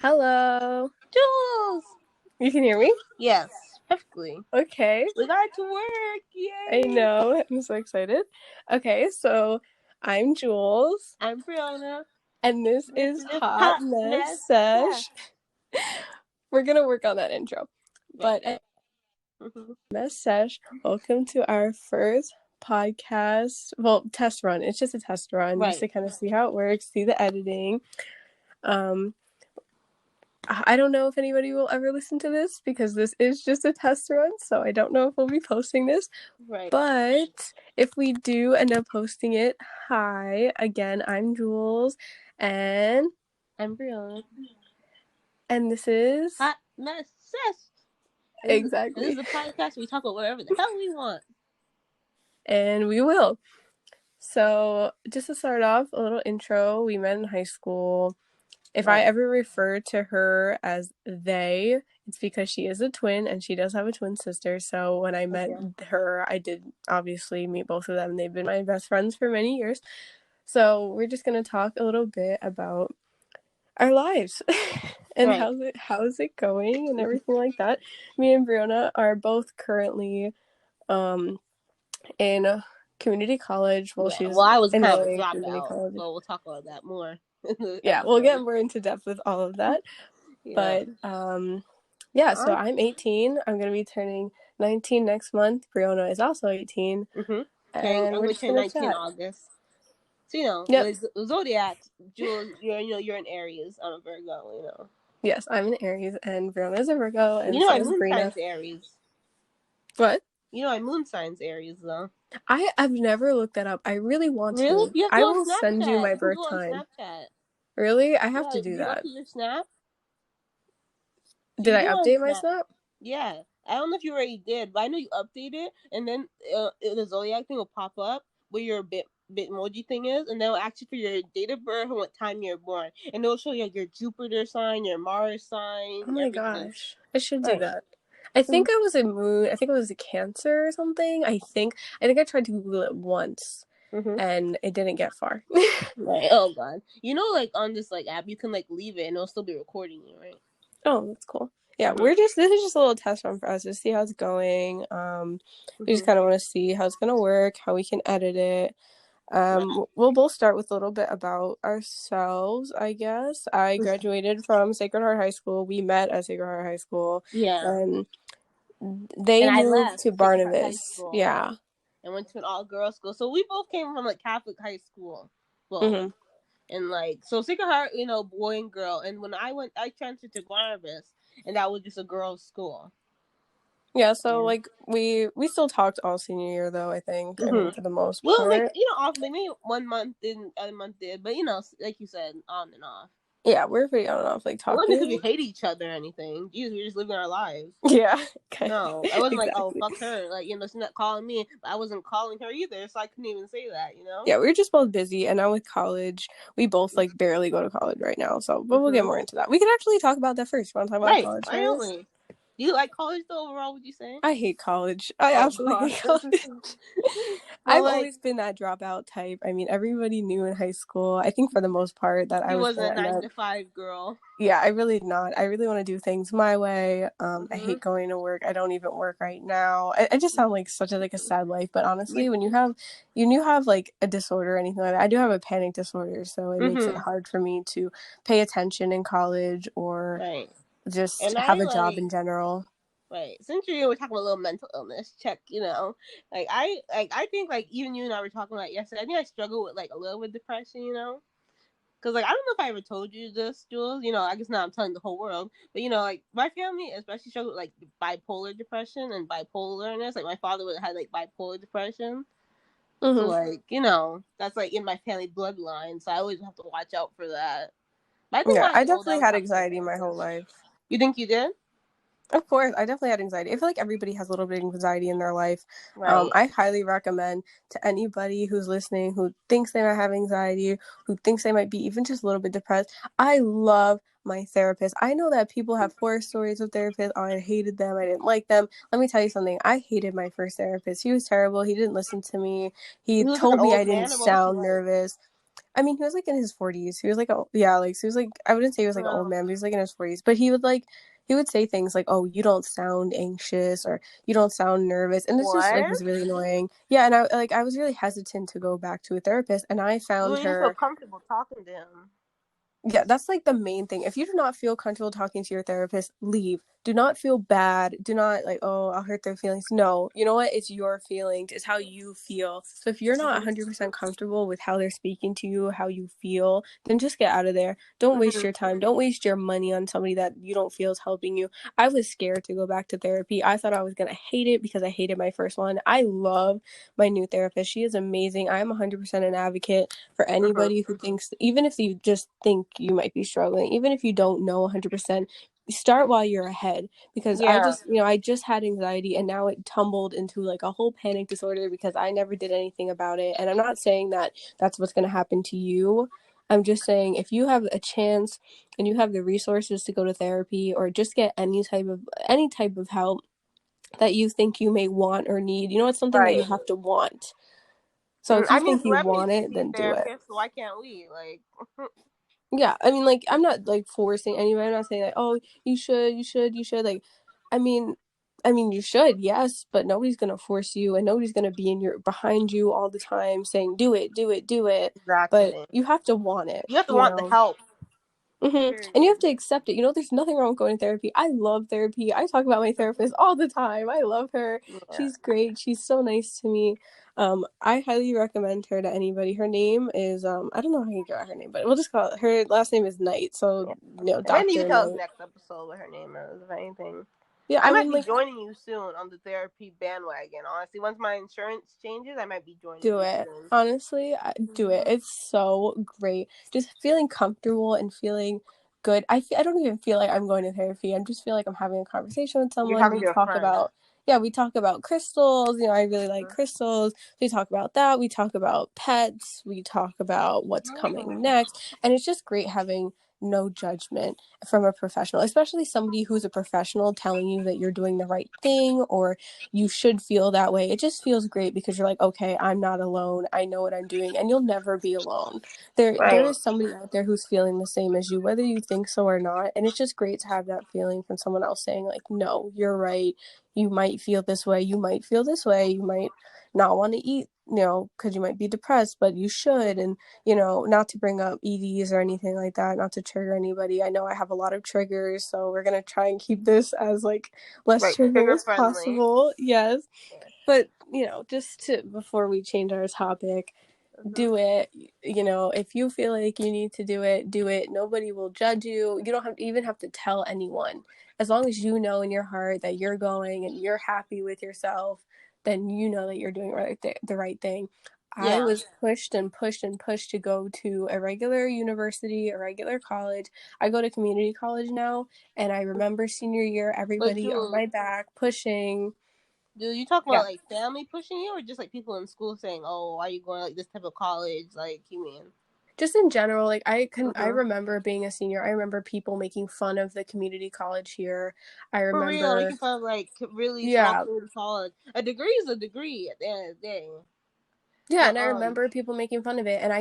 Hello. Jules! You can hear me? Yes, perfectly. Okay. We got to work! Yay! I know. I'm so excited. Okay, so I'm Jules. I'm Brianna. And this is Hot Mess Sesh. We're going to work on that intro. But Mess Sesh, welcome to our first podcast. Well, test run. It's just a test run just to kind of see how it works, see the editing. I don't know if anybody will ever listen to this because this is just a test run, so I don't know if we'll be posting this. Right. But if we do end up posting it, hi, again, I'm Jules, and I'm Brianna. And this is Hot Mess Sesh. Exactly. This is a podcast where we talk about whatever the hell we want. And we will. So, just to start off, a little intro. We met in high school. If I ever refer to her as they, it's because she is a twin and she does have a twin sister. So when I met her, I did obviously meet both of them. They've been my best friends for many years. So we're just going to talk a little bit about our lives and how's it going and everything like that. Me and Brianna are both currently in community college. Well, I was kind of a dropout, so we'll talk about that more. Yeah, we'll get more into depth with all of that. But yeah, so I'm 18. I'm gonna be turning 19 next month. Brianna is also 18. And I'm going to turn 19 in August. So with Zodiac, Jules, you're an Aries. I'm a Virgo. Yes, I'm an Aries, and Brianna is a Virgo, and my moon sign's Aries. What? My moon sign's Aries, though. I've never looked that up. I really want to. Really? You have to I go will send you my birth time. Really? I have to do that. Do you update your Snap? Did I update my Snap? Yeah. I don't know if you already did, but I know you updated, and then the Zodiac thing will pop up where your Bitmoji thing is, and they'll ask you for your date of birth and what time you're born, and it'll show you your Jupiter sign, your Mars sign. Oh my gosh, I should do that. I think I was a moon. I think it was a Cancer or something. I think I tried to Google it once, and it didn't get far. Right. Oh god. On this app, you can leave it, and it'll still be recording you, right? Oh, that's cool. Yeah, this is just a little test run for us to see how it's going. We just kind of want to see how it's gonna work, how we can edit it. We'll both start with a little bit about ourselves, I guess. I graduated from Sacred Heart High School. We met at Sacred Heart High School. Yeah. And they moved to Barnabas. Yeah. And went to an all-girls school. So we both came from Catholic high school. Well, and so Sacred Heart, boy and girl. And when I transferred to Barnabas, and that was just a girls' school. Yeah, so we still talked all senior year though, I think. I mean, for the most part. Well, off maybe 1 month didn't, other month did, but like you said, on and off. Yeah, we're pretty on and off, talking. It wasn't because we hate each other or anything. Jeez, we were just living our lives. Yeah. No, I wasn't oh, fuck her. She's not calling me, but I wasn't calling her either, so I couldn't even say that, Yeah, we were just both busy, and now with college, we both, barely go to college right now, so, but we'll get more into that. We can actually talk about that first. You want to talk about college? Finally. Do you like college though overall, would you say? I hate college. I absolutely hate college. I've always been that dropout type. I mean, everybody knew in high school, I think for the most part, that I was a 9-to-5 girl. Yeah, I really not. I really want to do things my way. I hate going to work. I don't even work right now. I just sound like such a sad life. But honestly, when you have a disorder or anything like that, I do have a panic disorder, so it makes it hard for me to pay attention in college or just have a job in general. Right. Since we're talking about a little mental illness check, I think even you and I were talking about yesterday. I think I struggle with a little bit depression, because I don't know if I ever told you this, Jules. I guess now I'm telling the whole world. But my family especially struggled with bipolar depression and bipolarness. My father would have had bipolar depression. So that's in my family bloodline. So I always have to watch out for that. But I definitely had anxiety my whole life. You think you did? Of course, I definitely had anxiety. I feel like everybody has a little bit of anxiety in their life. Right. I highly recommend to anybody who's listening who thinks they might have anxiety, who thinks they might be even just a little bit depressed. I love my therapist. I know that people have horror stories with therapists. Oh, I hated them. I didn't like them. Let me tell you something. I hated my first therapist. He was terrible. He didn't listen to me. He told me I didn't sound nervous. I mean, he was like in his 40s. He was like, oh, yeah, like, so he was like, I wouldn't say he was like an old man, but he was like in his 40s. But he would say things like, oh, you don't sound anxious or you don't sound nervous. And it's just like What? was really annoying. Yeah. And I was really hesitant to go back to a therapist. And I You found didn't feel her. comfortable talking to him. Yeah, that's like the main thing. If you do not feel comfortable talking to your therapist, leave. Do not feel bad. Do not like, oh, I'll hurt their feelings. No, you know what? It's your feelings. It's how you feel. So if you're not Mm-hmm. 100% comfortable with how they're speaking to you, how you feel, then just get out of there. Don't waste Mm-hmm. your time. Don't waste your money on somebody that you don't feel is helping you. I was scared to go back to therapy. I thought I was going to hate it because I hated my first one. I love my new therapist. She is amazing. I'm 100% an advocate for Mm-hmm. anybody who thinks, even if you just think you might be struggling, even if you don't know 100%, start while you're ahead. Because Yeah. I just had anxiety and now it tumbled into like a whole panic disorder because I never did anything about it. And I'm not saying that that's what's going to happen to you. I'm just saying if you have a chance and you have the resources to go to therapy or just get any type of help that you think you may want or need, it's something that you Right. have to want. So if I you mean, think you celebrities want it, see then do it. therapists, so why can't we? Like, Yeah, I mean, like, I'm not like forcing anybody. I'm not saying like, oh, you should. Like, I mean, you should, yes, but nobody's gonna force you, and nobody's gonna be in your behind you all the time saying, do it, do it, do it. But exactly. you have to want it, You have to you want the know. help. And you Period. have to accept it. There's nothing wrong with going to therapy. I love therapy. I talk about my therapist all the time. I love her. Yeah. She's great. She's so nice to me. I highly recommend her to anybody. Her name is I don't know how you get her name, but we'll just call it, her last name is Knight. So, Yeah. Maybe you can Dr. tell us Knight. next episode what her name is, if anything. Yeah, I I might mean, be like, joining you soon on the therapy bandwagon. Honestly, once my insurance changes, I might be joining do you it. soon. Honestly, do it. Mm-hmm. It's so great. Just feeling comfortable and feeling good. I don't even feel like I'm going to therapy. I just feel like I'm having a conversation with You're someone. talking to a friend. We talk about crystals. I really like crystals. We talk about that. We talk about pets. We talk about what's coming Mm-hmm. next. And it's just great having no judgment from a professional, especially somebody who's a professional telling you that you're doing the right thing or you should feel that way. It just feels great because you're like, okay, I'm not alone. I know what I'm doing, and you'll never be alone. There Right. is somebody out there who's feeling the same as you, whether you think so or not. And it's just great to have that feeling from someone else saying like, no, you're right. You might feel this way. You might feel this way. You might not want to eat, because you might be depressed, but you should. And not to bring up EDs or anything like that, not to trigger anybody. I know I have a lot of triggers, so we're gonna try and keep this as like less Right. triggering Trigger as friendly. possible. Yes. But, just to, before we change our topic, Mm-hmm. do it. If you feel like you need to do it, do it. Nobody will judge you. You don't even have to tell anyone. As long as you know in your heart that you're going and you're happy with yourself, then you know that you're doing the right thing. I Yeah. was pushed and pushed and pushed to go to a regular university, a regular college. I go to community college now, and I remember senior year, But everybody on Jules, my back pushing. do you talk Yeah, about like family pushing you, or just like people in school saying, "Oh, why are you going like this type of college?" Like, you mean? just in general, like I Mm-hmm. remember being a senior. I remember people making fun of the community college here. I For real, remember, making fun of like really small yeah, community college. A degree is a degree at the end of the day. yeah, But and I remember people making fun of it. And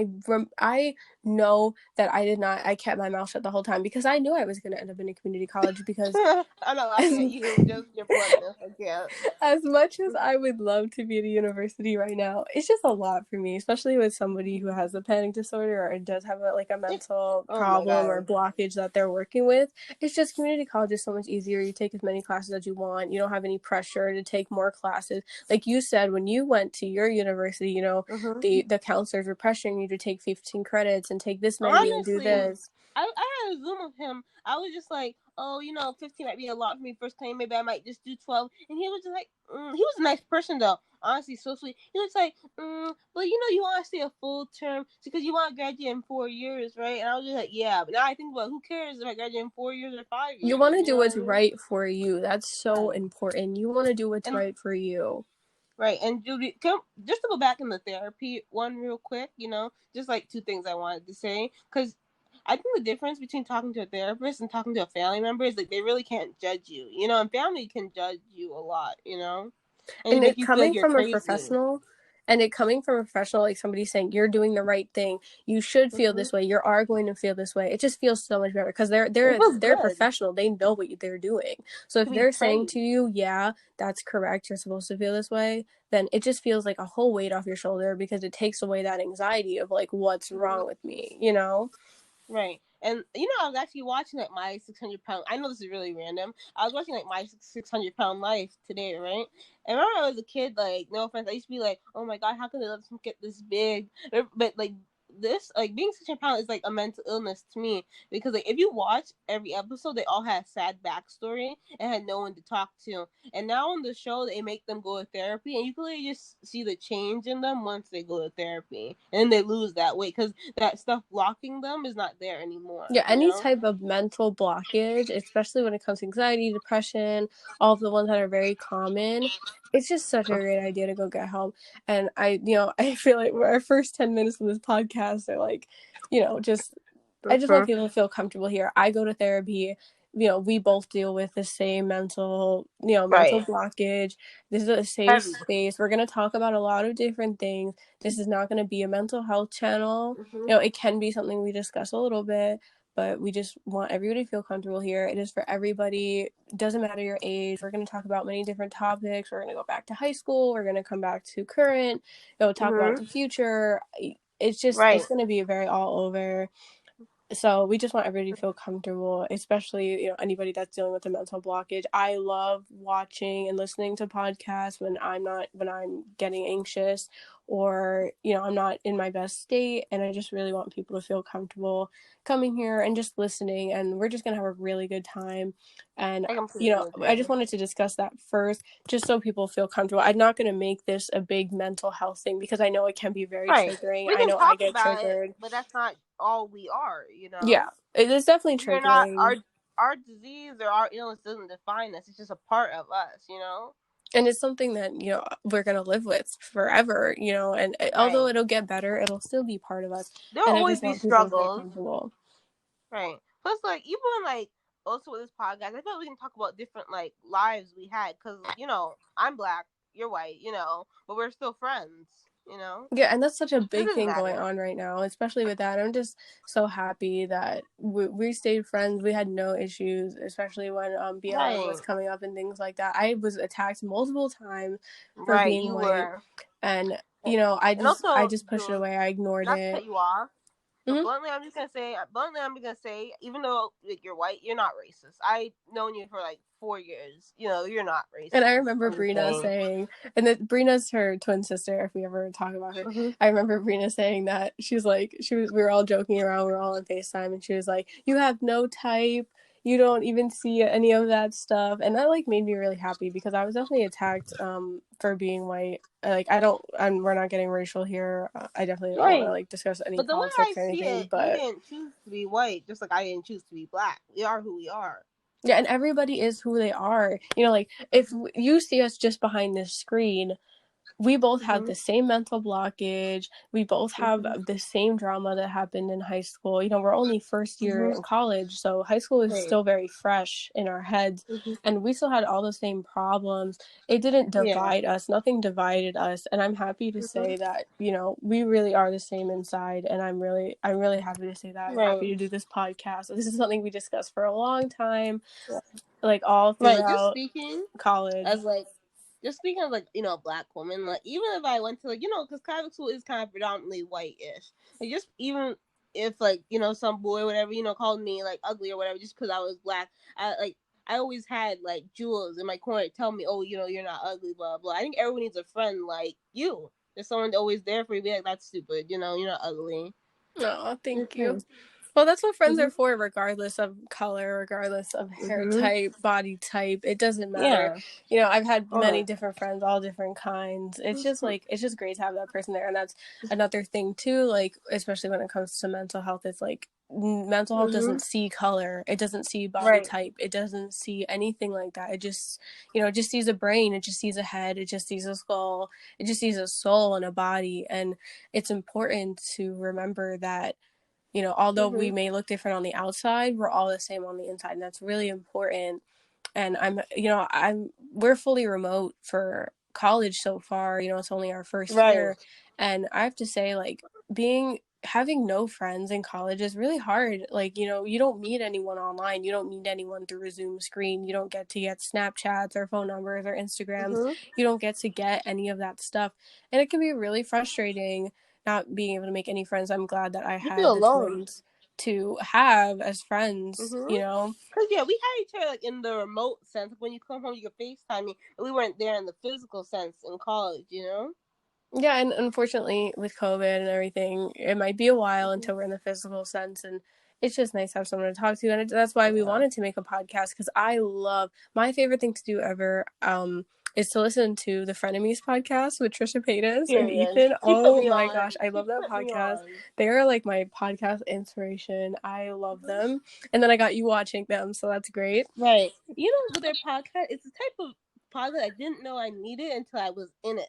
I know that I kept my mouth shut the whole time because I knew I was going to end up in a community college because I'm not laughing as at you, just your bluntness. I can't. as much as I would love to be at a university right now, it's just a lot for me, especially with somebody who has a panic disorder or does have a mental Oh my problem or god. blockage that they're working with. It's just community college is so much easier. You take as many classes as you want. You don't have any pressure to take more classes. Like you said, when you went to your university, Mm-hmm. the counselors were pressuring you to take 15 credits and take this many and do Honestly, this. I had a Zoom with him. I was just like, oh, 15 might be a lot for me first time. Maybe I might just do 12. And he was just like, he was a nice person though. Honestly, so sweet. He was like, but you want to stay a full term because you want to graduate in 4 years, right? And I was just like, yeah. But now I think about who cares if I graduate in 4 years or five You years. want to You do know what what's I mean? right for you. That's so Right. important. You want to do what's And right for you. right, and Judy, just to go back in the therapy one real quick, just like two things I wanted to say, because I think the difference between talking to a therapist and talking to a family member is like they really can't judge you, and family can judge you a lot, and And make it you feel like coming you're from a crazy. professional, And it coming from a professional, like somebody saying you're doing the right thing, you should feel Mm-hmm. this way, you are going to feel this way. It just feels so much better because they're It they're feels they're good professional. They know what they're doing. So if to be they're saying to praised. you, yeah, that's correct, you're supposed to feel this way, then it just feels like a whole weight off your shoulder because it takes away that anxiety of like what's Mm-hmm. wrong with me, you know? Right. And you know, I was actually watching like my 600 pound. I know this is really random. I was watching like my 600 pound life today, right? And I remember I was a kid, like no offense, I used to be like, oh my god, how can they let them get this big? But like this, like being 600 pounds is like a mental illness to me because like if you watch every episode, they all had sad backstory and had no one to talk to. And now on the show, they make them go to therapy, and you can really just see the change in them once they go to therapy, and then they lose that weight because that stuff blocking them is not there anymore, Yeah, you any know? type of mental blockage, especially when it comes to anxiety, depression, all of the ones that are very common, it's just such a great idea to go get help. And I feel like our first 10 minutes of this podcast are like, just I just want Mm-hmm. people to feel comfortable here. I go to therapy. We both deal with the same mental Right. blockage. This is a safe Heavy. space. We're going to talk about a lot of different things. This is not going to be a mental health channel. Mm-hmm. It can be something we discuss a little bit, but we just want everybody to feel comfortable here. It is for everybody. It doesn't matter your age. We're going to talk about many different topics. We're going to go back to high school. We're going to come back to current, talk about Mm-hmm. the future. Right. It's going to be very all over. So we just want everybody to feel comfortable, especially anybody that's dealing with a mental blockage. I love watching and listening to podcasts when I'm getting anxious, or I'm not in my best state, and I just really want people to feel comfortable coming here and just listening, and we're just going to have a really good time. And I completely I just agree. wanted to discuss that first, just so people feel comfortable. I'm not going to make this a big mental health thing because I know it can be very Right. triggering. We I can know I talk get about it, triggered. but that's not all we are, you Yeah, know? it is definitely We are not triggering. our disease or our illness doesn't define us. It's just a part of us, you know? And it's something that we're going to live with forever, and although Right. it'll get better, it'll still be part of us. There'll And I always just be want people to feel struggles. comfortable. Right. Plus, like, even like also with this podcast, I feel like we can talk about different like lives we had because I'm black, you're white, but we're still friends. You know, Yeah, and that's such a it big doesn't thing going matter. on right now, especially with that. I'm just so happy that we stayed friends. We had no issues, especially when BLM was Right. coming up and things like that. I was attacked multiple times for Right. being You white, were. and And I also, just pushed it Jules, away. I ignored not to it. cut you off, but Hmm. bluntly, I'm just gonna say, even though like, you're white, you're not racist. I've known you for like 4 years. You're not And I racist. remember I'm just Brina saying. saying, and that Brina's her twin sister, if we ever talk about her. Hmm. I remember Brina saying that she's like, we were all joking around, we were all on FaceTime, and she was like, you have no type, you don't even see any of that stuff. And that like made me really happy because I was definitely attacked for being white. Like, and we're not getting racial here. I definitely don't want to Right. like discuss any But the way I politics or see anything, it, you but didn't choose to be white, just like I didn't choose to be black. We are who we are. yeah, and everybody is who they are. Like if Mhm. you see us just behind this screen, we both have Mhm. the same mental blockage. We both have Mhm. the same drama that happened in high school. We're only first year Mhm. in college, so high school is Right. still very fresh in our heads, Mhm. and we still had all the same problems. It didn't Yeah. divide us. Nothing divided us, and I'm happy to Mhm. say that, we really are the same inside, and I'm really happy to say that. I'm happy Right. to do this podcast. This is something we discussed for a long time, like all Right. Just throughout speaking college. as like, just speaking of like a black woman, like even if I went to like because Catholic school is kind of predominantly white-ish, like just even if like some boy or whatever called me like ugly or whatever just because I was black, I always had like Jules in my corner tell me, oh, you're not ugly, blah blah. I think everyone needs a friend like you. There's someone always there for you. Be like, that's stupid. You're not ugly. Oh, thank you. Mhm. Well, that's what friends are Mhm. for, regardless of color, regardless of hair Mhm. type, body type. It doesn't matter. Yeah. I've had many Oh. different friends, all different kinds. Mhm. It's just great to have that person there. And that's another thing, too, like, especially when it comes to mental health. It's like mental health Mhm. doesn't see color, it doesn't see body Right. type, it doesn't see anything like that. It just sees a brain, it just sees a head, it just sees a skull, it just sees a soul and a body. And it's important to remember that although we Mhm. may look different on the outside, we're all the same on the inside. And that's really important. And we're fully remote for college so far. It's only our first Right. year, and I have to say, like, having no friends in college is really hard. Like, you don't meet anyone online. You don't meet anyone through a Zoom screen. You don't get Snapchats or phone numbers or Instagrams. Mm-hmm. You don't get to get any of that stuff. And it can be really frustrating not being able to make any friends. I'm glad that I You feel had the alone. twins to have as friends, Mm-hmm. Cause yeah, we had each other like in the remote sense. When you come home, you can FaceTime me. But we weren't there in the physical sense in college. Yeah, and unfortunately with COVID and everything, it might be a while Mm-hmm. until we're in the physical sense, and it's just nice to have someone to talk to, and that's why we Yeah. wanted to make a podcast, because I love, my favorite thing to do ever is to listen to the Frenemies podcast with Trisha Paytas and Period. Ethan. She put Oh me my on. gosh, I She love that put me podcast. on. They are like my podcast inspiration. I love Mm-hmm. them, and then I got you watching them, so that's great. Right. With their podcast, it's the type of podcast I didn't know I needed until I was in it.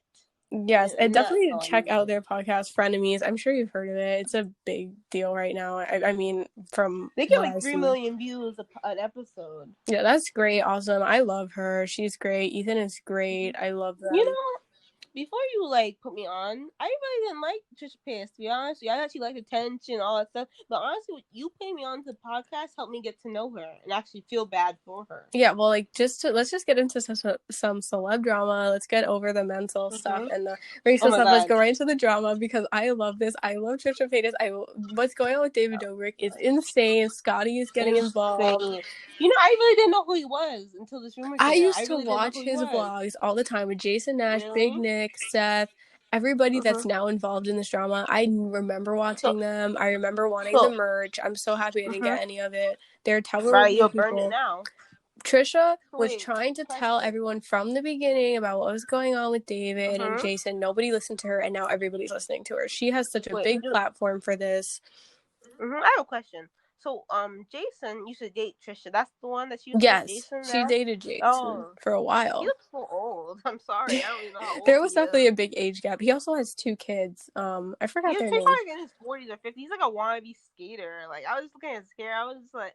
Yes, and And that's definitely how I check needed out it. their podcast, Frenemies. I'm sure you've heard of it. It's a big deal right now. I mean, from They get what like I've 3 seen. million views an episode. Yeah, that's great. Awesome. I love her. She's great. Ethan is great. I love You them. know, before you like put me on, I really didn't like Trisha Paytas. To be honest, I thought she liked attention, all that stuff. But honestly, you putting me on to the podcast helped me get to know her and actually feel bad for her. Yeah, well, like, let's just get into some celeb drama. Let's get over the mental stuff Mm-hmm. and the Oh racist my stuff. Let's god. go right into the drama, because I love this. I love Trisha Paytas. What's going on with David Dobrik is insane. Scotty is getting involved. Insane. I really didn't know who he was until this rumor I came out. I used to really didn't know watch who he his was. vlogs all the time with Jason Nash, Big Really? Nick, Seth, everybody Mm-hmm. that's now involved in this drama. I remember So, watching them. I remember wanting the so, merch. I'm so happy I didn't mm-hmm. get any of it. They're Right, terrible you'll burn it people. now. Trisha So was wait, trying to tell question. everyone from the beginning about what was going on with David and Mm-hmm. Jason. Nobody listened to her, and now everybody's listening to her. She has such a Wait, big platform for this. I have a question. So, Jason used to date Trisha. That's the one that she used to date Yes, Jason she now? dated Jason Oh. for a He while. looks so old. I'm sorry. I don't even know how old There was he definitely a is. big age gap. He also has 2 kids. I He forgot was their probably names. like in his 40s or 50s. He's like a wannabe skater. Like, I was just looking at his hair. I was just like,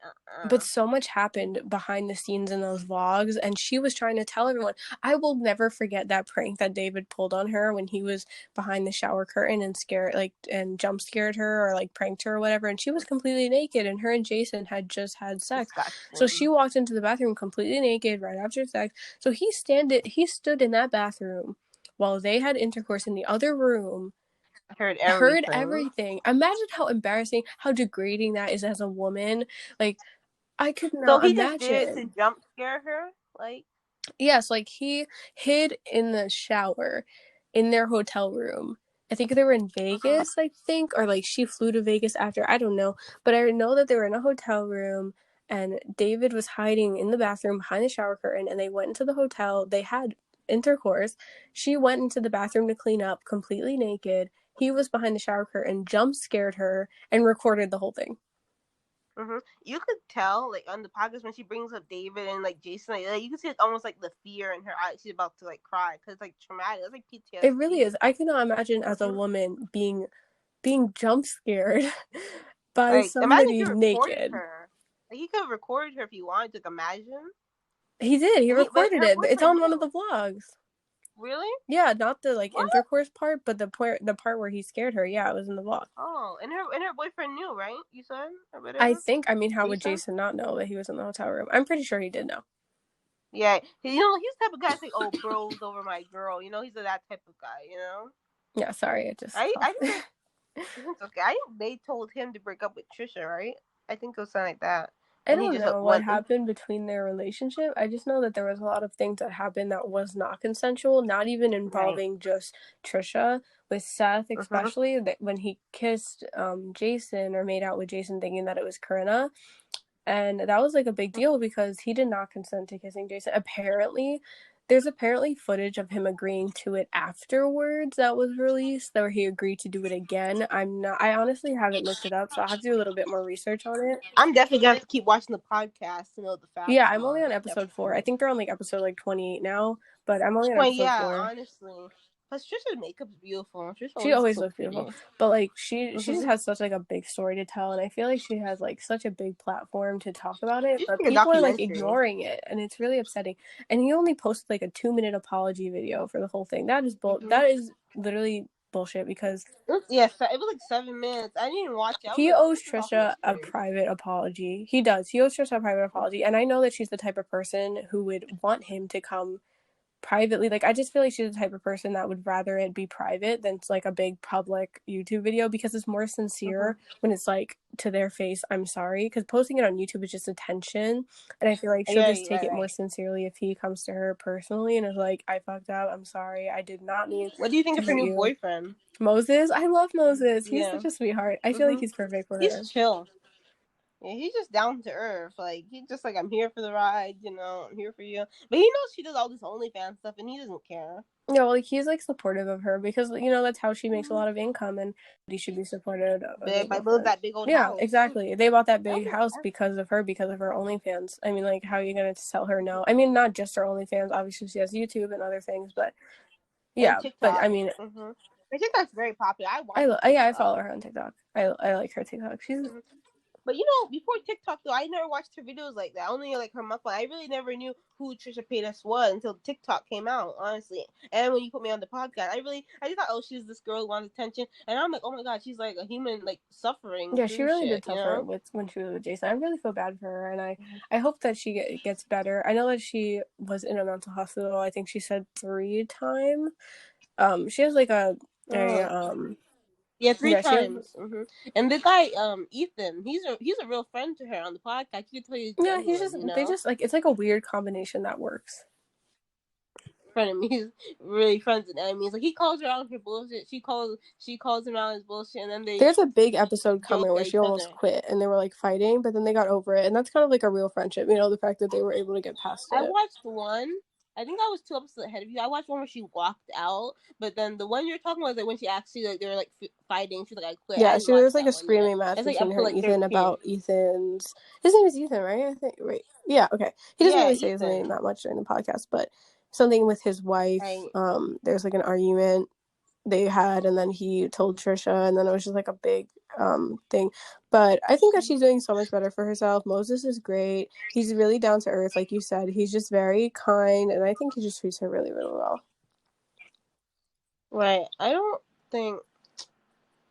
But so much happened behind the scenes in those vlogs, and she was trying to tell everyone. I will never forget that prank that David pulled on her when he was behind the shower curtain and jump scared her, or like pranked her or whatever, and she was completely naked, and her and Jason had just had sex. So she Disgusting. walked into the bathroom completely naked right after sex. So he stood in that bathroom while they had intercourse in the other room, I heard heard everything. everything. Imagine how embarrassing, how degrading that is as a woman. Like, I could So not he just did it to imagine. jump scare her? Like, Yes, like he hid in the shower in their hotel room. I think they were in Vegas, I think, or like she flew to Vegas after. I don't know. But I know that they were in a hotel room, and David was hiding in the bathroom behind the shower curtain, and they went into the hotel. They had intercourse. She went into the bathroom to clean up completely naked. He was behind the shower curtain, jump scared her, and recorded the whole thing. You could tell, like, on the podcast when she brings up David and, like, Jason, like you can see it's almost, like, the fear in her eyes. She's about to, like, cry because it's, like, traumatic. It's, like, It really PTSD. is. I cannot imagine as a woman being jump scared by Like, imagine if somebody you recorded naked. her. Like, he could have recorded her if he wanted to, like, imagine. He did. He But recorded her it. It's boyfriend on one of knew. the vlogs. Really? Yeah, not the like What? intercourse part, but the part where he scared her. Yeah, it was in the vlog. Oh, and her boyfriend knew, right? You said or I whatever. think. I mean, how would Jason. Jason not know that he was in the hotel room? I'm pretty sure he did know. Yeah, he's the type of guy that's like, oh, bros over my girl. He's that type of guy. Yeah, sorry, I just I talked. think it's okay. I think they told him to break up with Trisha, right? I think it was something like that, I and he don't just know what went. happened between their relationship. I just know that there was a lot of things that happened that was not consensual, not even Right. involving just Trisha, with Seth Mhm. especially, that when he kissed Jason or made out with Jason thinking that it was Corinna. And that was like a big deal because he did not consent to kissing Jason. There's apparently footage of him agreeing to it afterwards that was released, where he agreed to do it again. I honestly haven't looked it up, so I'll have to do a little bit more research on it. I'm definitely gonna have to keep watching the podcast to know the Yeah, facts I'm only more. on episode 4. I Definitely. think they're on like episode like 28 now, but I'm only on 20, episode yeah, 4. honestly. Plus, Trisha's makeup's beautiful. Trisha She always looks always so looks beautiful, pretty. but like she just Mm-hmm. has such like a big story to tell, and I feel like she has like such a big platform to talk about it, She's but like a people are like documentary. ignoring it, and it's really upsetting. And he only posted like a 2 minute apology video for the whole thing. Mm-hmm. That is literally bullshit because Yeah, it was like 7 minutes. I didn't even watch it. I was he like, oh, owes this is awesome Trisha a experience. private apology. He does. He owes Trisha a private apology, and I know that she's the type of person who would want him to come privately. Like I just feel like she's the type of person that would rather it be private than like a big public YouTube video because it's more Mm-hmm. sincere when it's like to their face, I'm sorry, because posting it on YouTube is just attention, and I feel like she'll Yeah, just right, take it more right. sincerely if he comes to her personally and is like, I fucked up, I'm sorry, I did not mean What do you think to of her hurt new you. boyfriend? Moses, I love Moses, he's Yeah. such a sweetheart. I feel like Mm-hmm. he's perfect for He's her. chill. Yeah, he's just down to earth. Like he's just like, I'm here for the ride. I'm here for you. But he knows she does all this OnlyFans stuff, and he doesn't care. Yeah, well, like he's like supportive of her because that's how she makes a lot of income, and he should be supported of his By building girlfriend. that big old Yeah, house. exactly. They bought that I big don't house because of her OnlyFans. I mean, like, how are you gonna tell her no? I mean, not just her OnlyFans. Obviously, she has YouTube and other things, but and yeah. But I TikTok. mean, Mm-hmm. I think that's very popular. I watch her yeah, I TikTok. follow her on TikTok. I like her TikTok. She's Mhm. But before TikTok though, I never watched her videos like that. I only like her mukbang. I really never knew who Trisha Paytas was until TikTok came out, honestly. And when you put me on the podcast, I just thought, oh, she's this girl who wants attention, and I'm like, oh my god, she's like a human, like suffering Yeah, she through really did shit, suffer with when she was with Jason. I really feel bad for her, and Mhm. I hope that she gets better. I know that she was in a mental hospital. I think she said 3 times. She has like a Oh. Yeah, three yeah, she has. times. And the guy, Ethan, he's a real friend to her on the podcast. You can tell he's Yeah, he's genuine, just they just like it's like a weird combination that works. Frenemies, really friends and enemies. Like he calls her out on her bullshit. She calls him out on his bullshit, and then they There's a big episode joke coming where at she each almost other. quit and they were like fighting, but then they got over it, and that's kind of like a real friendship. The fact that they were able to get past I it. watched one. I think I was 2 episodes ahead of you. I watched one where she walked out, but then the one you're talking about is like when she actually like they were like fighting. She's like, I quit. I Yeah, didn't so there watch was like a that one yet. screaming match It's like between her episode and like Ethan 13. about Ethan's. His name is Ethan, right? I think. Right. Yeah. Okay. He doesn't Yeah, really say his name Ethan. that much during the podcast, but something with his wife. Right. There's like an argument they had, and then he told Trisha, and then it was just like a big thing. But I think that she's doing so much better for herself. Moses is great. He's really down to earth, like you said. He's just very kind, and I think he just treats her really, really well. Right. I don't think.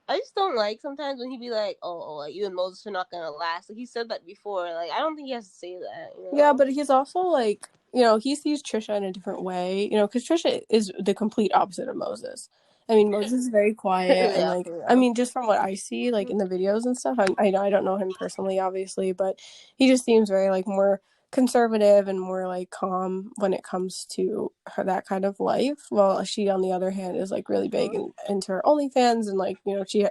I just don't like sometimes when he be like, oh, like you and Moses are not gonna last. Like he said that before. Like I don't think he has to say that. Yeah, but he's also like, he sees Trisha in a different way, because Trisha is the complete opposite of Moses. I mean, Moses is very quiet and Yeah, like, for I real. mean, just from what I see, like in the videos and stuff, I don't know him personally, obviously, but he just seems very like more conservative and more like calm when it comes to her that kind of life. While she, on the other hand, is like really big Mhm. and into her OnlyFans and like,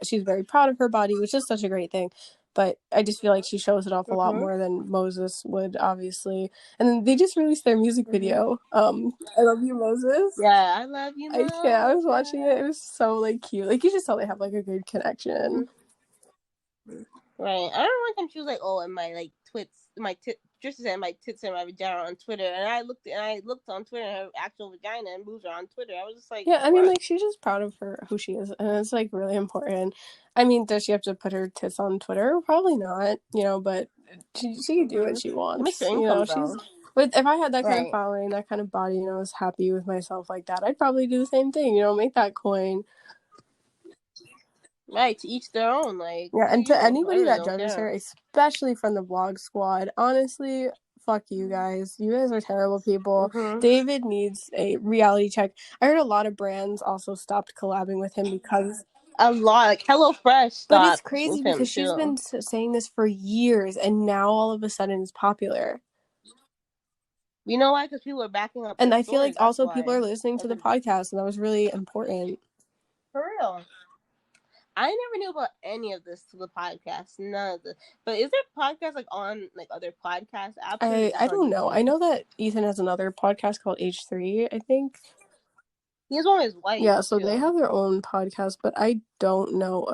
she's very proud of her body, which is such a great thing. But I just feel like she shows it off a lot Mhm. more than Moses would, obviously. And then they just released their music Mhm. video. I Love You, Moses. Yeah, I love you, I can't. I was Moses. watching it. It was so like cute. Like you just saw they have like a good connection. Mhm. Right. I don't like when she was like, "Oh, and my like twits, my tit." Just said my tits and my vagina on Twitter, and I looked on Twitter, and her actual vagina and boobs are on Twitter. I was just like, Yeah, I mean, "What?" like she's just proud of who she is, and it's like really important. I mean, does she have to put her tits on Twitter? Probably not, but she can do what she It makes her wants. income She's though. with if I had that kind of Right. following, that kind of body, and I was happy with myself like that, I'd probably do the same thing. Make that coin. Right. To each their own. Like, Yeah, do and to you? I anybody really that don't judges care. her, especially from the vlog squad, honestly, fuck you guys. You guys are terrible people. Mhm. David needs a reality check. I heard a lot of brands also stopped collabing with him because. A lot. Like HelloFresh But it's stopped crazy with him because she's too. been saying this for years, and now all of a sudden it's popular. You know why? Because people are backing up And their I feel like stories. That's also people why. are listening to Like, the podcast, and that was really important. for real. I never knew about any of this to the podcast. None of this. But is there podcasts like on like other podcast apps, or is it I just on don't know. I YouTube? know that Ethan has another podcast called H3, I think. He has one with his wife Yeah, so they too. have their own podcast, but I don't know.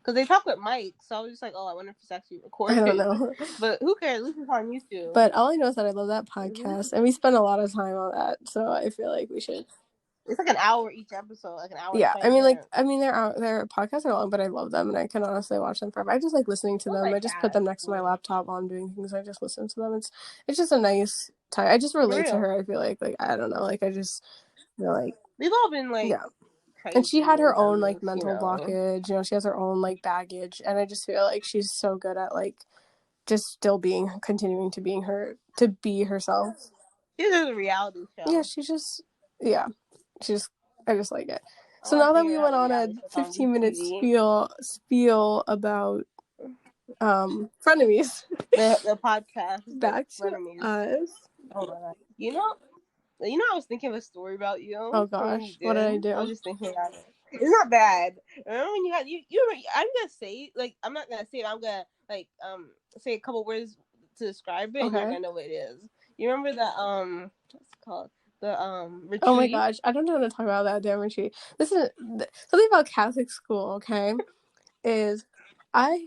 Because they talk with Mike, so I was just like, oh, I wonder if it's actually I don't recorded. know. But who cares? At least it's on YouTube. But all I know is that I love that podcast, and we spend a lot of time on that, so I feel like we should. It's like an hour each episode, like an hour and Yeah, 20 minutes. their podcasts are long, but I love them, and I can honestly watch them forever. I just like listening to I them. I like just put them next to my actually. laptop while I'm doing things. I just listen to them. It's just a nice time. I just For relate to real. her. I feel like I don't know, like I just feel like We've all been like yeah. And she crazy had her and own done like this, mental blockage. You know, she has her own like baggage, and I just feel like she's so good at like just still continuing to be herself. This is a reality Yeah, show. yeah, she's I just like it. I So want now to that figure we out went the on a reality show on 15-minute TV. spiel about frenemies, The podcast, like back to frenemies. us. Oh my god. I was thinking of a story about you Oh from when you gosh, what did did. I I was do? just thinking about it. It's not bad. Remember when you had I'm gonna say like I'm not gonna say it. I'm gonna like say a couple words to describe it, and you're Okay. gonna know what it is. You remember that what's it called, the Oh my retreat? gosh, I don't know what to talk about that damn retreat. This is something about Catholic school. Okay, is I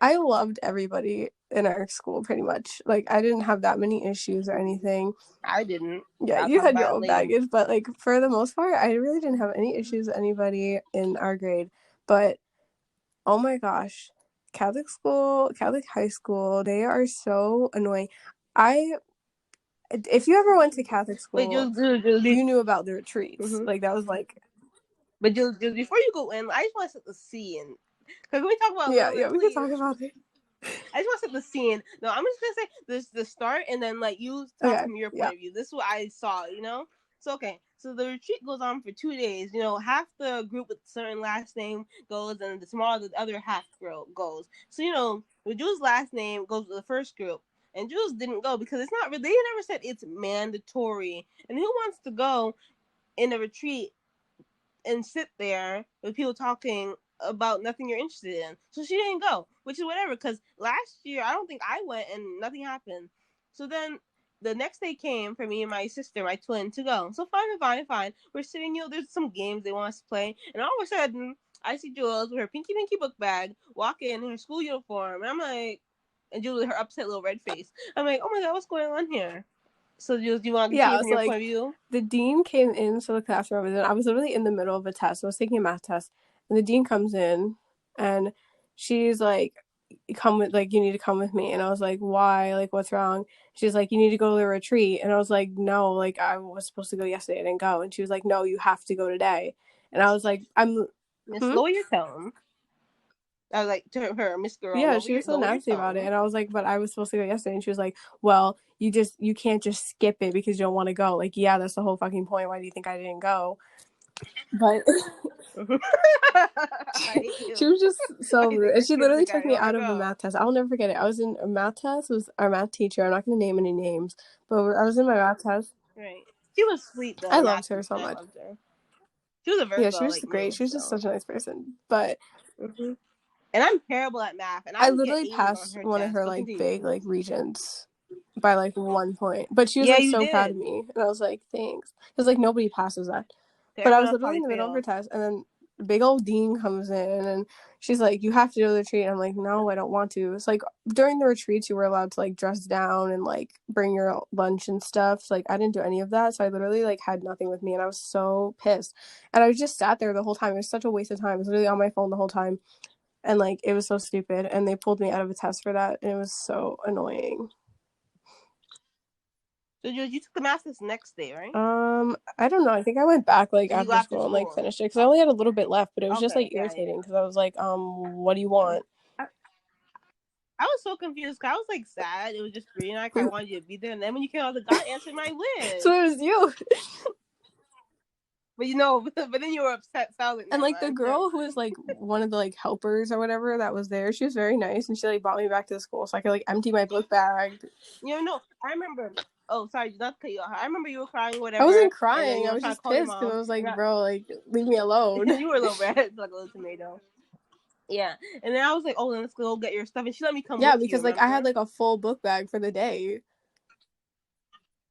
loved everybody in our school pretty much. Like I didn't have that many issues or anything. I didn't. Yeah, I'll you talk had your about it own later. baggage, but like for the most part, I really didn't have any issues with anybody in our grade. But oh my gosh, Catholic school, Catholic high school, they are so annoying. I if you ever went to Catholic Wait, school, you knew about the retreats. mm-hmm. Like that was like But just before you go in, I just want to set the scene. Because we talk about a yeah, little yeah, bit, we could please. talk about it. I just want to set the scene. No, I'm just gonna say this the start, and then like you talk Okay, from your yeah. point of view. This is what I saw. So okay. So the retreat goes on for 2 days. Half the group with certain last name goes, and the other half goes. So the Jules' last name goes with the first group, and Jules didn't go because it's not really. They never said it's mandatory. And who wants to go in a retreat and sit there with people talking about nothing you're interested in? So she didn't go, which is whatever. Because last year I don't think I went and nothing happened. So then the next day came for me and my sister, my twin, to go. So fine. We're sitting, there's some games they want us to play, and all of a sudden I see Jules with her pinky book bag walk in her school uniform, and I'm like, and Jules with her upset little red face. I'm like, oh my god, what's going on here? So Jules, do you want to Yeah, continue from so your like point of view? the dean came into the classroom and I was literally in the middle of a test. I was taking a math test, and the dean comes in and she's like, come with like you need to come with me. And I was like, why? Like what's wrong? She's like, you need to go to the retreat. And I was like, no, like I was supposed to go yesterday, I didn't go. And she was like, no, you have to go today. And I was like, I'm Miss, hmm? lower your tone. I was like to her, Miss Girl, Yeah, she was so lower your nasty about it. tone. And I was like, but I was supposed to go yesterday. And she was like, well, you can't just skip it because you don't want to go. Like, yeah, that's the whole fucking point. Why do you think I didn't go? But I she, hate you. she was just Why so do you rude. think And I she kids literally think I took don't me want to out of a go? math test. I'll never forget it. I was in a math test. It was our math teacher. I'm not going to name any names. But I was in my math test. Right. She was sweet though. I Our math loved her teacher, so I much. loved her. She was a Yeah, she Virgo was like great. me, She was just so. such a nice person. But hmm And I'm terrible at math, and I I would get literally 80s on passed her one of test. her But like big continue. like regents by like 1 point. But she was Yeah, like you so proud of did. me. And I was like, thanks. Because like nobody passes that. But I Everyone was else literally probably in the middle of her failed. test, and then the big old dean comes in, and she's like, "You have to do the retreat." And I'm like, "No, I don't want to." It's like during the retreats, you were allowed to like dress down and like bring your lunch and stuff. So like I didn't do any of that, so I literally like had nothing with me, and I was so pissed. And I was just sat there the whole time. It was such a waste of time. I was literally on my phone the whole time, and like it was so stupid. And they pulled me out of a test for that, and it was so annoying. So you took the math test next day, right? I don't know. I think I went back like Or you go after after school and like school? finished it because I only had a little bit left, but it was just Okay, like yeah. irritating because I was like, what do you want? I was so confused because I was like sad. It was just free, and I wanted you to be there. And then when you came out, the God answered my wish. So it was you. But but then you were upset. So I was like, And like the never girl who was mind. like one of the like helpers or whatever that was there, she was very nice and she like brought me back to the school so I could like empty my book bag. No, I remember. Oh, sorry, not to cut you off. I remember you were crying, I whatever, wasn't and then crying. I was trying to just call your pissed because mom, I was and like, bro, like leave me alone. you were a little red, like a little tomato. Yeah, and then I was like, oh, then let's go get your stuff, and she let me come Yeah, with you. because like I had Remember? like a full book bag for the day.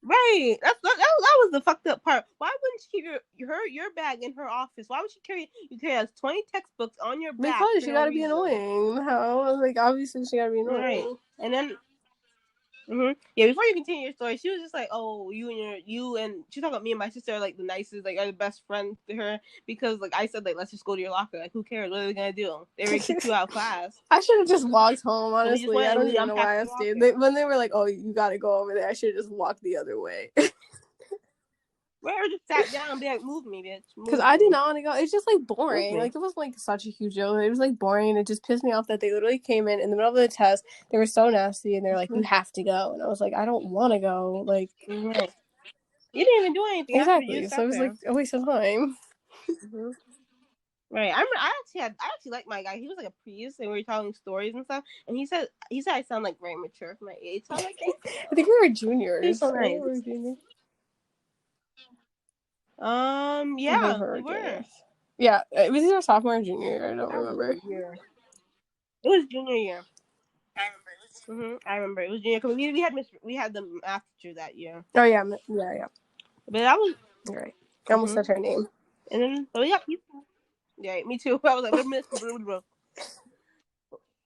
Right. That was the fucked up part. Why wouldn't she keep your bag in her office? Why would she carry us 20 textbooks on your back Because for she no gotta be reason? annoying. How? Like, obviously she gotta be Right. annoying. And then yeah, before you continue your story, she was just like, "Oh, you and she talking about me and my sister are like the nicest, like are the best friends to her because like I said like let's just go to your locker. Like who cares? What are they gonna do? They already kicked you out of class, I should have just walked home, so we just honestly. went I and don't we even know why unpacked I your stayed. locker. When they were like, "Oh, you gotta go over there," I should have just walked the other way. Where just sat down and be like, "Move me, bitch, Because move I did me, not want to go. It's just like move boring. me." Like it wasn't like such a huge deal. It was like boring. It just pissed me off that they literally came in the middle of the test. They were so nasty, and they're like, "You have to go," and I was like, "I don't want to go." Like Right. You didn't even do anything after you exactly. just So it sat was like there. a waste of time. Mm-hmm. Right. I actually like my guy. He was like a priest and we were telling stories and stuff. And he said I sound like very mature for my age. So I was like, thank I think you. we were He's so juniors. I think nice. we were juniors. I think Yeah, we we were were. juniors. Yeah, it was either sophomore or junior year. I don't I remember remember. the year. It was junior year. I remember it was junior because we had the math teacher that year. Oh yeah, yeah, yeah. But that was You're right. I almost said her name. and then but we got pizza. Yeah, me too. I was like,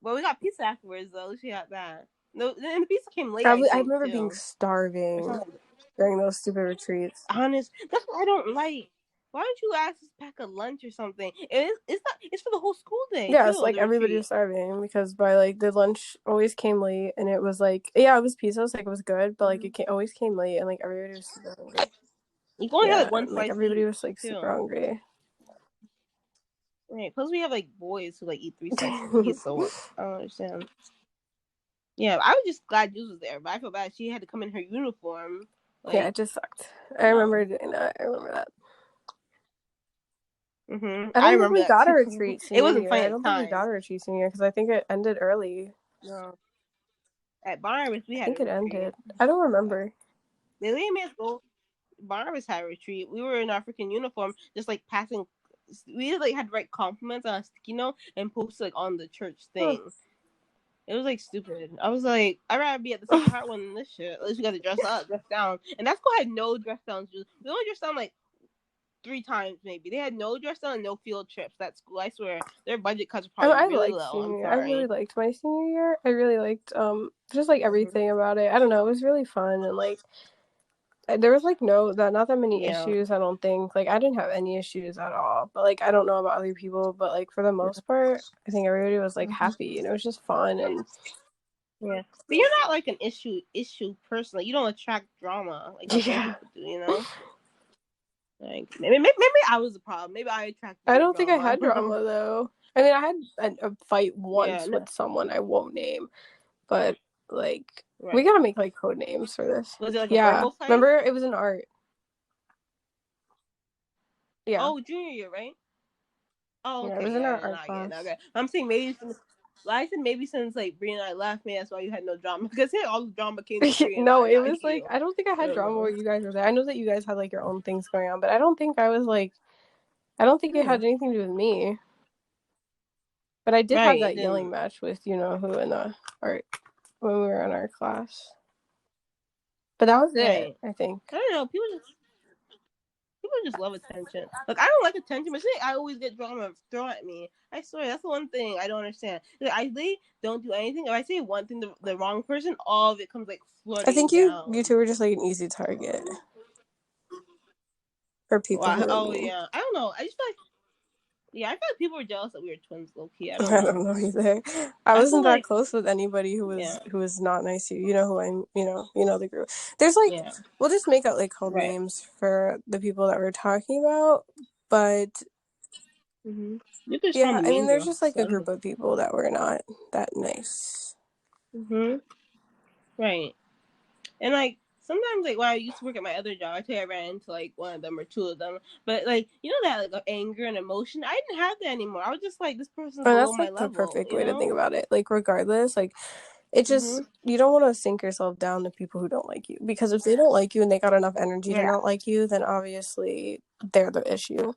but we got pizza afterwards though. She had that. No, and the pizza came late. I I think remember being too. Or starving something. during those stupid retreats. Honest. That's what I don't like. Why don't you ask us to pack a lunch or something? It's not. It's for the whole school day Yeah, it's too. like The everybody was retreat. starving because by like the lunch always came late and it was like yeah, it was pizza, so, like it was good, but like always came late and like everybody was super hungry. You can only have Yeah, like one and like slice everybody each was like super too. hungry. Right. Plus we have like boys who like eat 3 slices a piece. So I don't understand. Yeah, I was just glad Jules was there, but I feel bad she had to come in her uniform. Yeah, Like it just sucked. I no. remember doing that. I remember that. I I don't think remember we that got a too. retreat It senior wasn't year. funny I at don't the think we time. got a retreat senior year because I think it ended early. No. At Barnabas we I had a think it retreat. ended. I don't remember. They let me go. Barnabas had a retreat. We were in our freaking uniform, just like passing. We like had to write compliments on a sticky note and post it, like on the church Hmm. thing. It was like stupid. I was like, I'd rather be at the Sacred Heart one than this shit. At least we got to dress up, dress down. And that school had no dress downs. We only dressed down like 3 times maybe. They had no dress down and no field trips. That school, I swear, their budget cuts were I, mean, probably I really liked low. I'm senior year. I really sorry. liked my senior year. I really liked just like everything about it. I don't know. It was really fun and like there was like not that many Yeah. issues. I don't think like I didn't have any issues at all. But like I don't know about other people, but like for the most part, I think everybody was like happy and it was just fun and Yeah. But you're not like an issue person. Like, you don't attract drama like how some yeah. people do, you know? Like maybe I was the problem. Maybe I attracted I the don't think I drama. had drama though. I mean, I had a fight Yeah, once no, with someone I won't name, but like we right. gotta make like code names for this. Was it like a Yeah, verbal fight? remember it was in art. Yeah, Oh, junior year, right? Oh, yeah, it okay, was in yeah, our yeah, art not again. class. Okay, I'm saying maybe since. Well, I said maybe since like Bree and I left, maybe that's why you had no drama. Because here all the drama came to Bree and No, I, it not was like you. I don't think I I had don't drama know. where you guys were there. I know that you guys had like your own things going on, but I don't think I was like I don't think it Hmm. had anything to do with me. But I did have Right, it that yelling didn't. match with you know who in the art when we were in our class. But that was it, Right. I think. I don't know. People just love attention. Like I don't like attention, but I always get drama thrown at me. I swear that's the one thing I don't understand. Like, I they don't do anything. If I say one thing to the wrong person, all of it comes like I flooding think you down. two were just like an easy target for people who Wow. were Oh mean. yeah. I don't know. I just feel like I feel like people were jealous that we were twins, low key. I don't I don't know. know either. I I feel wasn't that like close with anybody yeah, who was not nice to you. You know who I'm. You know the group. There's like yeah, we'll just make up like code right. names for the people that we're talking about. But You could just call yeah, them the I mean, mean there's girls. just like a I don't know. group of people that were not that nice. Right. And like sometimes like when I used to work at my other job, I tell you I ran into like one of them or two of them. But like you know that like anger and emotion, I didn't have that anymore. I was just like this person's And below that's my like the level, perfect you way to know? think about it. Like regardless, like it just you don't want to sink yourself down to people who don't like you because if they don't like you and they got enough energy to Yeah. not like you, then obviously they're the issue.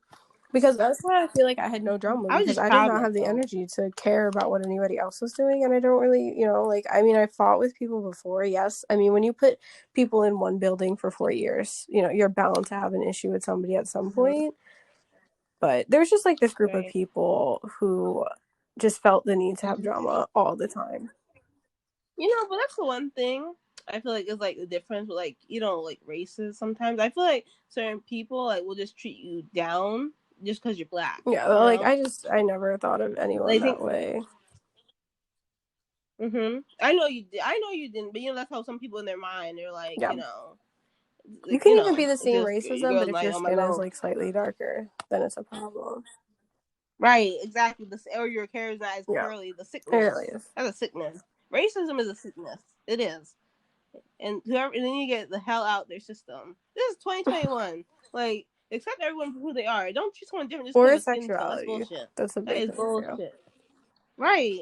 Because that's why I feel like I had no drama, I was because just I did proud of not have the myself. energy to care about what anybody else was doing, and I don't really, like, I mean, I fought with people before, yes. I mean, when you put people in one building for 4 years, you're bound to have an issue with somebody at some point. But there's just like this group of Right. people who just felt the need to have drama all the time. But that's the one thing I feel like is like the difference with like like races. Sometimes I feel like certain people like will just treat you down just because you're black. Yeah, like I never thought of anyone They that think. way. I know you did. I know you didn't, but that's how some people in their mind they're like, Yeah. You like can even be the it's same just race as your them, but girl's if night your on my skin is low. like slightly darker, then it's a problem. Right, exactly. Or your hair is not as Yeah, curly. The it really sickness. is. That's a sickness. Racism is a sickness. It is. And then you get the hell out their system. This is 2021. Like, accept everyone for who they are. Don't treat someone different just Or because of skin tone. That's sexuality. bullshit. That's a That big is thing too. bullshit. Right.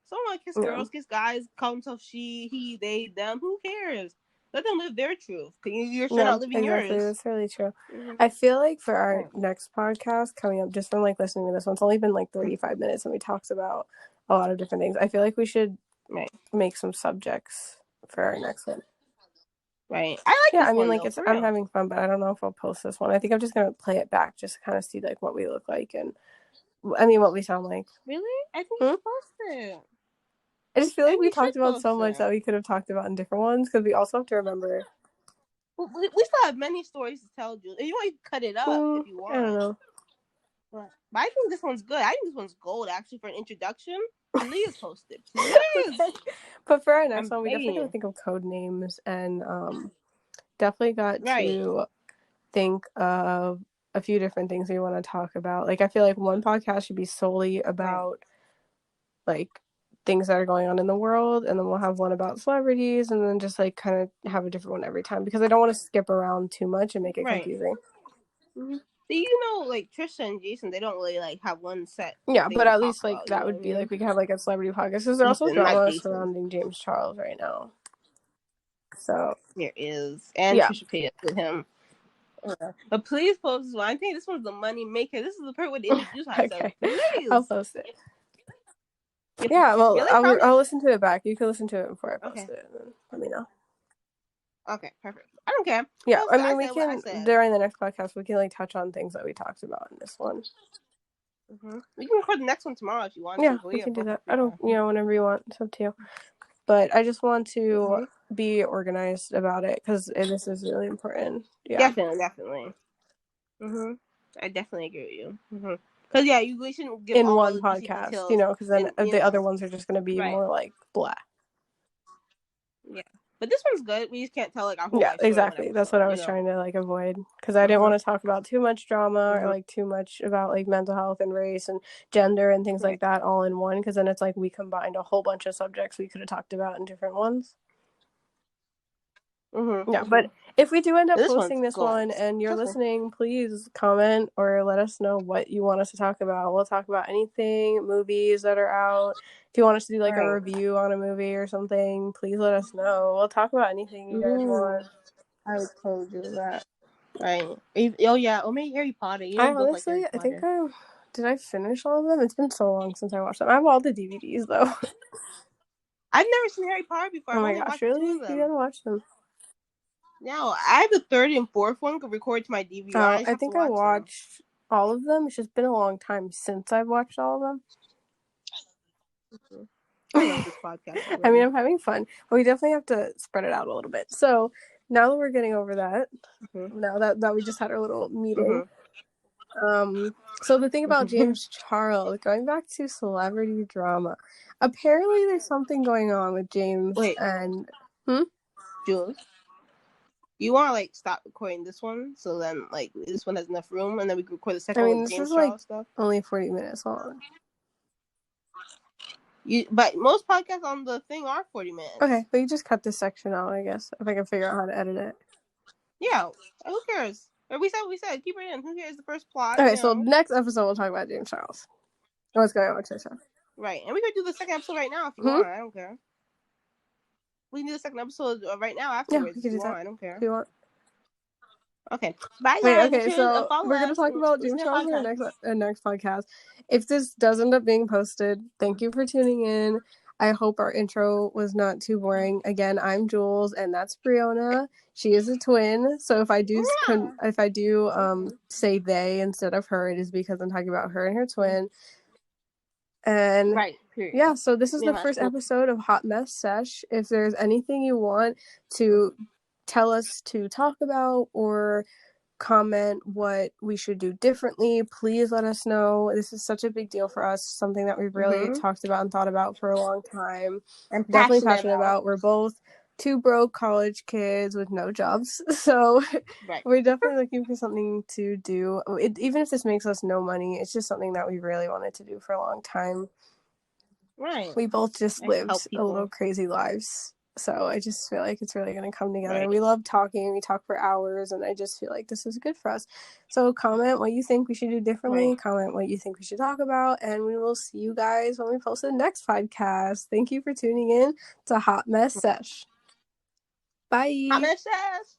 Someone kiss Yeah. girls, kiss guys, call themselves she, he, they, them. Who cares? Let them live their truth. You're sure Yeah, not living exactly. yours. That's really true. I feel like for our Right. next podcast coming up, just from like listening to this one, it's only been like 35 minutes and we talked about a lot of different things. I feel like we should Right. make some subjects for our next one. Right. I like Yeah, I this mean, one like though, for I'm real. having fun, but I don't know if I'll post this one. I think I'm just gonna play it back just to kind of see like what we look like and I mean what we sound like. Really? I think you Hmm? should post it. I just feel I like think we you talked should about so post much it. that we could have talked about in different ones because we also have to remember. We still have many stories to tell, Jules. You want to cut it up if you I don't want. know. But I think this one's good. I think this one's gold, actually, for an introduction. Please post it. Please. Okay. But for our next I'm one, we begging definitely got to you. think of code names and definitely got Right. to think of a few different things we want to talk about. Like I feel like one podcast should be solely Right. about like things that are going on in the world, and then we'll have one about celebrities, and then just like kind of have a different one every time because I don't want to skip around too much and make it Right. confusing. Mm-hmm. Like Trisha and Jason, they don't really like have one set Yeah, thing but to at talk least like about. You that know what I would be mean? like we could have like a celebrity podcast because there's also Jason, not drama Jason. surrounding James Charles right now. So There is, and yeah. Trisha Paytas with him. But please post this one. I think this one's the money maker. This is the perfect way to introduce ourselves. Okay, I'll Please. post it. Yeah, well, Really? Probably. I'll listen to it back. You can listen to it before I post Okay. it, and then let me know. Okay. Perfect. I don't care. Yeah, Post I it. I mean, we said what I can said. during the next podcast we can like touch on things that we talked about in this one. We can record the next one tomorrow if you want Yeah, to. But we we have can do both that. I free don't, time. whenever you want. It's up to you. But I just want to be organized about it because this is really important. Yeah. Definitely. I definitely agree with you. Because we shouldn't give In all one the juicy podcast, details, because then and the other ones are just going to be right. more like blah. Yeah. But this one's good. We just can't tell like our whole Yeah, life story in one exactly. That's what episode. I was trying to like avoid because I didn't want to talk about too much drama or like too much about like mental health and race and gender and things like that all in one because then it's like we combined a whole bunch of subjects we could have talked about in different ones. Yeah, but if we do end up This one's posting this gold. one and you're Trust me. listening, please comment or let us know what you want us to talk about. We'll talk about anything, movies that are out. If you want us to do like a review on a movie or something, please let us know. We'll talk about anything you guys want. I told you that. Right. Oh yeah. Oh, maybe Harry Potter. You I know, both like Harry honestly, I think Potter. did I finish all of them? It's been so long since I watched them. I have all the DVDs though. I've never seen Harry Potter before. Oh I've my only gosh, watched two really? of You them. gotta watch them. No, I have the third and fourth one recorded to my DVR. I just I have to think I watch them. watched all of them. It's just been a long time since I've watched all of them. I love this podcast already. I mean, I'm having fun, but we definitely have to spread it out a little bit. So now that we're getting over that, now that we just had our little meeting, so the thing about James Charles, going back to celebrity drama, apparently there's something going on with James and Jules, you want to like stop recording this one so then like this one has enough room and then we can record the second one with this James is like Charles stuff. only 40 minutes long. But most podcasts on the thing are 40 minutes. Okay, but you just cut this section out, I guess, if I can figure out how to edit it. Yeah, who cares? Or we said, keep it in. Who cares the first plot? Okay, so next episode we'll talk about James Charles. What's going on with Trisha? Right, and we could do the second episode right now if you want. I don't care. We can do the second episode right now afterwards if you want. I don't care. If you want. Okay. Bye, Wait, guys. Make okay, sure to so follow we're gonna us talk and about listen Dream to the Child in our podcast. next podcast. If this does end up being posted, thank you for tuning in. I hope our intro was not too boring. Again, I'm Jules, and that's Brianna. She is a twin, so if I do say they instead of her, it is because I'm talking about her and her twin. And Right. Period. yeah, so this is Me and the my first twin. episode of Hot Mess Sesh. If there's anything you want to tell us to talk about or comment what we should do differently, please let us know. This is such a big deal for us, something that we've really Mm-hmm. talked about and thought about for a long time. I'm Definitely passionate passionate about. about. We're both two broke college kids with no jobs. So Right. we're definitely looking for something to do. Even if this makes us no money, it's just something that we really wanted to do for a long time. Right. We both just I help lived a little people. crazy lives. So I just feel like it's really going to come together. Right. We love talking. We talk for hours, and I just feel like this is good for us. So comment what you think we should do differently. Right. Comment what you think we should talk about, and we will see you guys when we post the next podcast. Thank you for tuning in to Hot Mess Sesh. Hot Bye. Mess Sesh.